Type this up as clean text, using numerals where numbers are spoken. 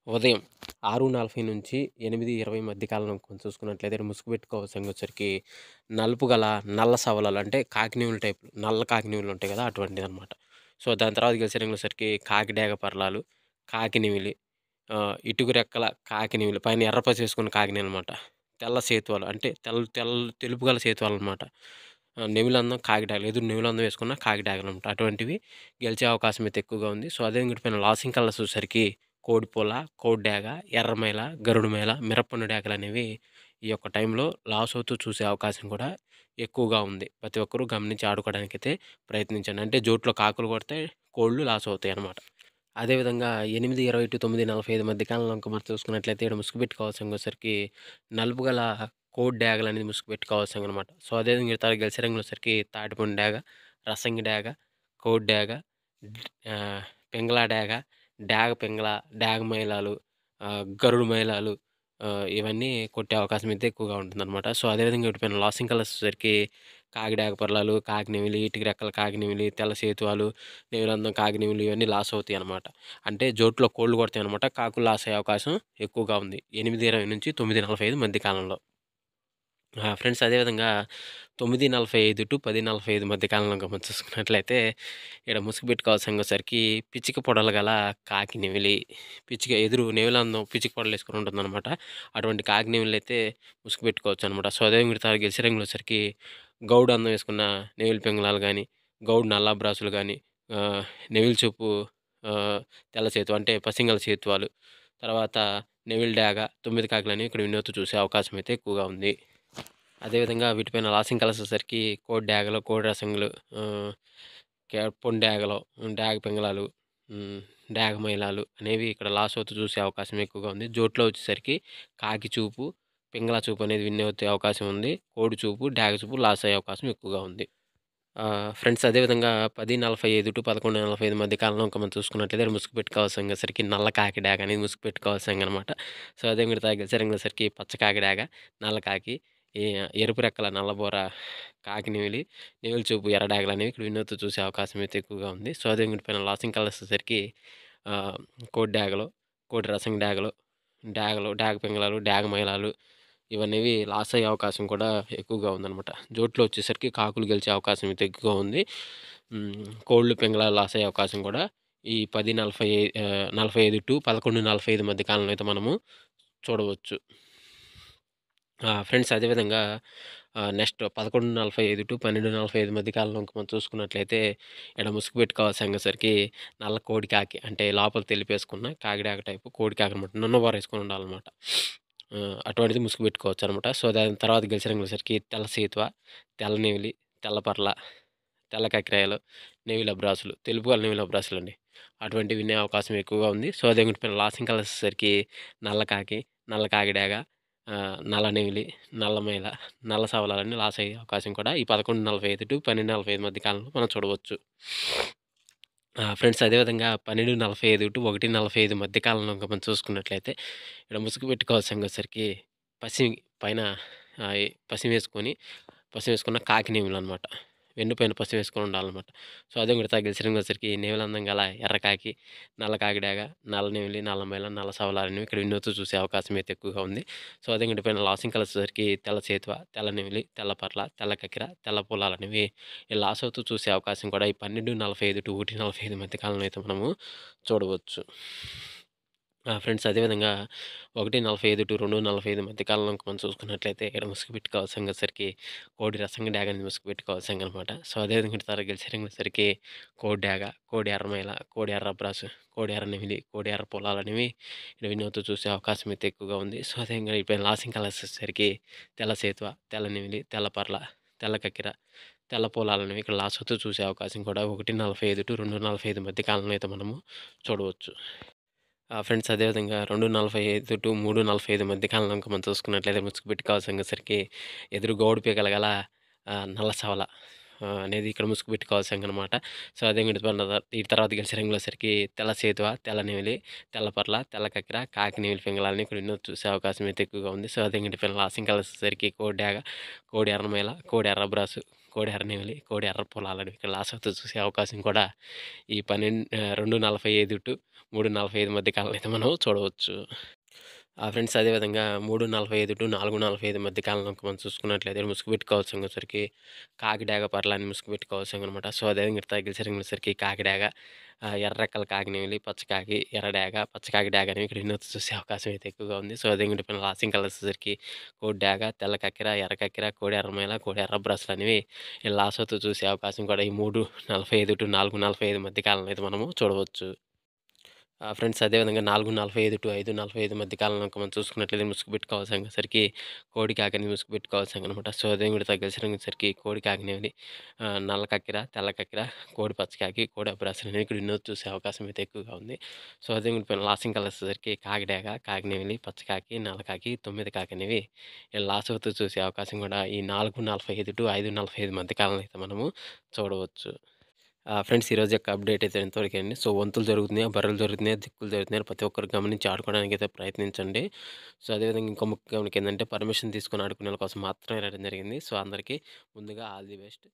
ఉదయం 6:40 నుంచి 8:20 మధ్య కాలంలో చూసుకున్నట్లయితే ముసుగు పెట్టుకోవాల్సింది వచ్చరికి నలుపు గల నల్ల సవలాలు అంటే కాకినీవులు టైప్ నల్ల కాకినీవులు ఉంటాయి కదా అటువంటిదనమాట. సో దాని తర్వాత వచ్చరికి కాకిడేగ పర్లాలు, కాకినివిలి, ఇటుకు రెక్కల కాకినివిలి పైన ఎర్రపచ్చ వేసుకున్న కాకిని అనమాట. తెల్ల సేతువాలు అంటే తెలుపు గల సేతువాలు అనమాట. నెమిలందం కాకిడాగలు ఎదురు నెమిలందం వేసుకున్న కాకిడాగలు అనమాట. అటువంటివి గెలిచే అవకాశం అయితే ఎక్కువగా ఉంది. సో అదే పైన లాసింగ్ కలర్స్ వచ్చేసరికి కోడిపుల్ల, కోడిడేగ, ఎర్రమైల, గరుడుమైల, మిరపపండు డేగలు అనేవి ఈ యొక్క టైంలో లాస్ అవుతూ చూసే అవకాశం కూడా ఎక్కువగా ఉంది. ప్రతి ఒక్కరూ గమనించి ఆడుకోవడానికైతే ప్రయత్నించండి. అంటే జోట్లో కాకులు కొడితే కోళ్ళు లాస్ అవుతాయి అన్నమాట. అదేవిధంగా 8:20 టు 9:45 మధ్య కాలంలో మనం చూసుకున్నట్లయితే ఇక్కడ ముసుగు పెట్టుకోవాల్సిన వచ్చరికి నలుపు గల కోడి డేగలు అనేది ముసుగు పెట్టుకోవాల్సింది అనమాట. సో అదేవిధంగా ఇతర గెలిసే రంగులు వచ్చరికి తాటిపండు డేగ, రసంగి డేగ, కోడి డేగ, పింగళ డేగ, డాగ పింగళ, డాగ మైలాలు, గరుడు మైలాలు ఇవన్నీ కొట్టే అవకాశం అయితే ఎక్కువగా ఉంటుందన్నమాట. సో అదేవిధంగా వీటిపైన లాసింగ్ కలర్స్ వచ్చేసరికి కాకిడాగ పర్లాలు, కాకినెమిలి, ఇటుక రెక్కల కాకినెమిలి, తెల్ల సేతువాలు, నెమిలందం కాకినెమిలి ఇవన్నీ లాస్ అవుతాయి అనమాట. అంటే జోట్లో కోళ్ళు కొడతాయి అనమాట. కాకులు లాస్ అయ్యే అవకాశం ఎక్కువగా ఉంది 8:20 నుంచి 9:45 మధ్య కాలంలో. ఫ్రెండ్స్ అదేవిధంగా 9:45 టు 10:45 మధ్య కాలంలో మనం చూసుకున్నట్లయితే ఇక్కడ ముసుగు పెట్టుకోవాల్సిన వచ్చరికి పిచ్చిక పొడలు గల కాకి నెమిలి, పిచ్చిక ఎదురు నెమిలందం పిచ్చిక పొడలు వేసుకొని ఉంటుందన్నమాట. అటువంటి కాకి నెమిలి అయితే ముసుగు పెట్టుకోవచ్చు అనమాట. సో అదేవిధంగా గెలిసే రంగులు వచ్చరికి గౌడు అందం వేసుకున్న నెమిలి పింగళాలు కానీ, గౌడు నల్లా బ్రాసులు కానీ, నెమిలి చూపు తెల్ల సేతు అంటే పసింగల సేతువాలు, తర్వాత నెమిలి డాగ, 9 కాకులని ఇక్కడ వినోద్ చూసే అవకాశం అయితే ఎక్కువగా ఉంది. అదేవిధంగా వీటిపైన లాసింగ్ కలర్స్ వచ్చేసరికి కోడి డాగలు, కోడి రసంగులు, పొన్ డాగలు, డాగ పింగళాలు, డాగ మైలాలు అనేవి ఇక్కడ లాస్ అవుతూ చూసే అవకాశం ఎక్కువగా ఉంది. జోట్లో వచ్చేసరికి కాకి చూపు, పింగళ చూపు అనేది విన్ అవుతే అవకాశం ఉంది. కోడి చూపు, డాగ చూపు లాస్ అయ్యే అవకాశం ఎక్కువగా ఉంది. ఫ్రెండ్స్ అదేవిధంగా 10:45 టు 11:45 మధ్య కాలంలో ఇంకా మనం చూసుకున్నట్లయితే ముసుగు పెట్టుకోవాల్సిన సరికి నల్ల కాకి డాగ అనేది ముసుగు పెట్టుకోవాల్సింది అనమాట. సో అదే మీరు సరికి పచ్చ కాకి డాగ, నల్ల కాకి, ఎరుపు రెక్కల నల్లబోర కాకి నెమిలి, నెమిలి చూపు ఎర్ర డాగలు అనేవి ఇక్కడ వినోద్ చూసే అవకాశం అయితే ఎక్కువగా ఉంది. సో అదే పైన లాసింగ్ కలర్స్ వచ్చేసరికి కోడి డాగలు, కోడి రసం డాగలు, డాగ పింగళాలు, డాగ మైలాలు ఇవన్నీ లాస్ అయ్యే అవకాశం కూడా ఎక్కువగా ఉందన్నమాట. జోట్లో వచ్చేసరికి కాకులు గెలిచే అవకాశం అయితే ఎక్కువగా ఉంది. కోళ్ళు పింగళాలు లాస్ అయ్యే అవకాశం కూడా ఈ 10:45 టు 11:45 మధ్య కాలంలో అయితే మనము చూడవచ్చు. ఫ్రెండ్స్ అదేవిధంగా నెక్స్ట్ 11:45 టు 12:45 మధ్య కాలంలో మనం చూసుకున్నట్లయితే ఇక్కడ ముసుగు పెట్టుకోవాల్సిన సరికి నల్ల కోడి కాకి అంటే లోపల తెలిపేసుకున్న కాకిడాక టైపు కోడి కాకి అనమాట. నున్నబోర వేసుకొని ఉండాలన్నమాట. అటువంటిది ముసుగు పెట్టుకోవచ్చు అనమాట. సో దాని తర్వాత గెలిచే రంగులు వచ్చేసరికి తెల్ల సేతువ, తెల్ల నెమిలి, తెల్ల పర్ల, తెల్ల కక్కిరాయలు, నెమిలి అబ్రాసులు, తెలుపు గల నెమిలి అబ్రాసులు అండి. అటువంటివి వినే అవకాశం ఎక్కువగా ఉంది. సో అదే పైన లాసింగ్ కలర్స్ వచ్చేసరికి నల్ల కాకి, నల్ల కాకిడాగ, నల్ల నెమిలి, నల్ల మైల, నల్ల సవలాలన్నీ లాస్ అయ్యే అవకాశం కూడా ఈ 11:45 టు 12:45 మధ్య కాలంలో మనం చూడవచ్చు. ఫ్రెండ్స్ అదేవిధంగా 12:45 టు 1:45 మధ్య కాలంలో ఇంకా మనం చూసుకున్నట్లయితే ఇక్కడ ముసుగు పెట్టుకోవాల్సిన వచ్చరికి పసి పైన పసి వేసుకున్న కాకి నెమిలి అనమాట. వెన్నుపైన పసి వేసుకొని ఉండాలన్నమాట. సో అదే కూడా గెలిచిన వచ్చరికి నెమిలందం గల ఎర్రకాకి, నల్ల కాకిడాగ, నల్ల నెమిలి, నల్ల మైల, నల్ల సవలాలని ఇక్కడ విన్నోతో చూసే అవకాశం అయితే ఎక్కువగా ఉంది. సో అదే పైన లాసింగ్ కలర్స్ వచ్చరికి తెల్ల చేతువ, తెల్ల నెమిలి, తెల్ల పర్ల, తెల్ల కక్కిర, తెల్ల పొలాలు అనేవి లాస్ అవుతూ చూసే అవకాశం కూడా ఈ 12:45 టు 1:45 మధ్య కాలంలో అయితే మనము చూడవచ్చు. ఫ్రెండ్స్ అదేవిధంగా 1:45 టు 2:45 మధ్య కాలంలో మనం చూసుకున్నట్లయితే ఇక్కడ ముసుగు పెట్టుకోవాల్సిన సరికి కోడి రసంగి డాగ అనేది ముసుగు పెట్టుకోవాల్సింది అనమాట. సో అదేవిధంగా గెలిచే సరికి కోడి డాగ, కోడి ఎర్రమైల, కోడి ఎర్ర బ్రాసు, కోడి ఎర్ర నెమిలి, కోడి ఎర్ర పొలాలు అనేవి ఇక్కడ వినోద్ చూసే అవకాశం అయితే ఎక్కువగా ఉంది. సో అదేవిధంగా ఇప్పుడు లాసింగ్ కలర్స్ వచ్చేసరికి తెల్ల సేతువ, తెల్ల నెమిలి, తెల్ల పర్ల, తెల్ల కక్కిర, తెల్ల పొలాలు అనేవి ఇక్కడ లాస్ అవుతూ చూసే అవకాశం కూడా 1:45 టు 2:45 మధ్య కాలంలో అయితే మనము చూడవచ్చు. ఫ్రెండ్స్ అదేవిధంగా 2:45 టు 3:45 మధ్య కాలంలో మనం చూసుకున్నట్లయితే ముసుగు పెట్టుకోవాల్సిన సరికి ఎదురు గౌడు పీకల గల నల్ల సవల అనేది ఇక్కడ ముసుగు పెట్టుకోవాల్సింది అనమాట. సో అదే ఈ తర్వాత గెలిచే రంగులో సరికి తెల్ల సేతువ, తెల్ల నెమిలి, తెల్ల పర్ల, తెల్ల కక్కిర, కాకి నెమిలి పింగళాలని ఇక్కడ ఎన్నో చూసే అవకాశం అయితే ఎక్కువగా ఉంది. సో అదే లాసింగ్ కలర్స్ సరికి కోడి డాగ, కోడి ఎర్రమైల, కోడి ఎర్ర బ్రాసు, కోడి ఎర్రనెమిలి, కోడి ఎర్ర పొలాలని ఇక్కడ లాస్ట్ అవుతూ చూసే అవకాశం కూడా ఈ 2:45 టు 3:45 మధ్య కాలంలో అయితే మనం చూడవచ్చు. ఫ్రెండ్స్ అదేవిధంగా 3:45-4:45 మధ్య కాలంలో మనం చూసుకున్నట్లయితే ముసుగుపెట్టి కౌసంగొచ్చేసరికి కాకిడాగ, పర్లాని ముసుగుపెట్టి కౌసంగనమాట. సో, అదేవిధంగా ఇటు తగిలిసరికి కాకిడాగ, ఎర్రెక్కల కాకినెమిలి, పచ్చకాకి, ఎర్రడాగ, పచ్చకాకి డాగ అనేవి ఇక్కడ వినొచ్చు చూసే అవకాశం అయితే ఎక్కువగా ఉంది. సో, అదేవిధంగా ఇటు పైన లాస్టింగ్ కలర్స్ వచ్చేసరికి కోడి డాగ, తెల్ల కక్కెర, ఎర్ర కక్కెర, కోడి ఎర్రమైల, కోడి ఎర్ర బ్రస్లనేవి లాస్ట్ అవుతూ చూసే అవకాశం కూడా ఈ 3:45-4:45 మధ్య కాలంలో అయితే మనము చూడవచ్చు. ఫ్రెండ్స్ అదేవిధంగా 4:45-5:45 మధ్య కాలంలో గనుక మనం చూసుకున్నట్లయితే ముసుగుపెట్టి కౌసంగసరికి కోడి కాకని ముసుగుపెట్టి కౌసంగనమాట. సో, అదే కూడా తగ్గసరికి కోడి కాకినేని నల్ల కక్కెర, తెల్ల కక్కెర, కోడి పచ్చకాకి, కోడి అబ్రాసనేవి ఇక్కడ వినోద్ చూసే అవకాశం అయితే ఎక్కువగా ఉంది. సో, అదే పైన లాస్టింగ్ కలర్స్ వచ్చేసరికి కాకిడాక, కాకినెమిలి, పచ్చకాకి, నల్లకాకి, 9 కాకి అనేవి లాస్ట్ అవుతూ చూసే అవకాశం కూడా ఈ 4:45-5:45 మధ్య కాలంలో అయితే మనము చూడవచ్చు. ఫ్రెండ్స్ ఈరోజు యొక్క అప్డేట్ అయితే ఇంతవరకే అండి. సో, వంతులు జరుగుతున్నాయా, బర్రెలు జరుగుతున్నాయా, దిక్కులు జరుగుతున్నాయా ప్రతి ఒక్కరు గమనించి ఆడుకోవడానికైతే ప్రయత్నించండి. సో, అదేవిధంగా ఇంకో ముఖ్య గమనిక ఏందంటే పర్మిషన్ తీసుకొని ఆడుకునే వాళ్ళ కోసం మాత్రమే రాయడం జరిగింది. సో, అందరికీ ముందుగా ఆల్ ది బెస్ట్.